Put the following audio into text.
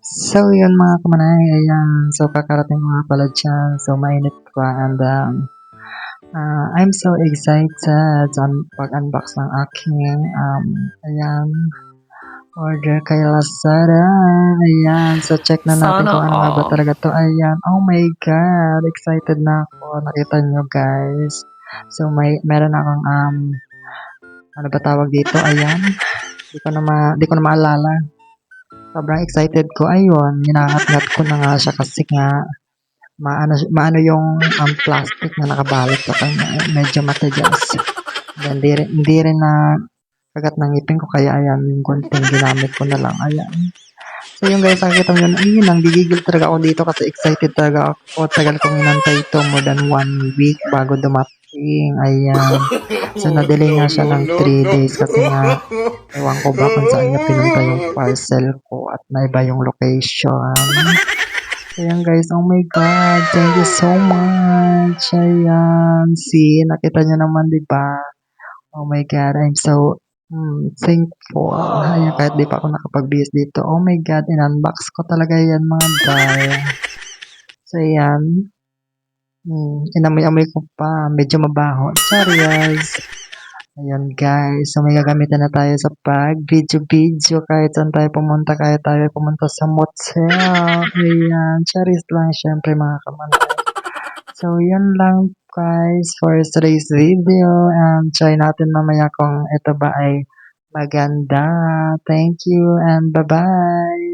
So, yun mga kamanay, ayan. So, kakarating ko nga pala dyan. So, mainit pa and I'm so excited sa pag-unbox ng aking, ayan, order kay Lazada. Ayan, so check na natin Sana kung ano nga ba all. talaga to. Ayan, oh my God, excited na ako. Nakita nyo guys. So, meron akong, ano ba tawag dito? Ayan, di ko na maalala. Sobrang excited ko. Ayun, ginangat-ngat ko na nga siya kasi nga maano yung plastic na nakabalot sa kanya. Medyo matigas. Then, hindi rin na kagat ng ngipin ko kaya ayan, yung gunting ginamit ko na lang. Ayan. So yung guys, nakikita mo yun, ayun lang, gigigil talaga ako dito kasi excited talaga ako. Tagal kong inantay ito, more than 1 week bago dumating. Ayan. So, na-delay nga siya ng 3 days kasi nga, ewan ko ba kung saan niya pinunta yung parcel ko at naiba yung location. Ayan guys, oh my God, thank you so much. Ayan, see, nakita niyo naman, di ba? Oh my God, I'm so thankful. Ayan, kahit di pa ako nakapag-BS dito. Oh my God, in-unbox ko talaga yan mga dal. So, ayan. Inamoy-amoy ko pa. Medyo mabaho. Serious. Ayan guys, so may gagamitan na tayo sa pag-video-video kahit saan tayo pumunta, kahit tayo pumunta sa motel. Ayan, charis lang syempre mga kamanay. So, yun lang guys for today's video and try natin mamaya kung ito ba ay maganda. Thank you and bye-bye!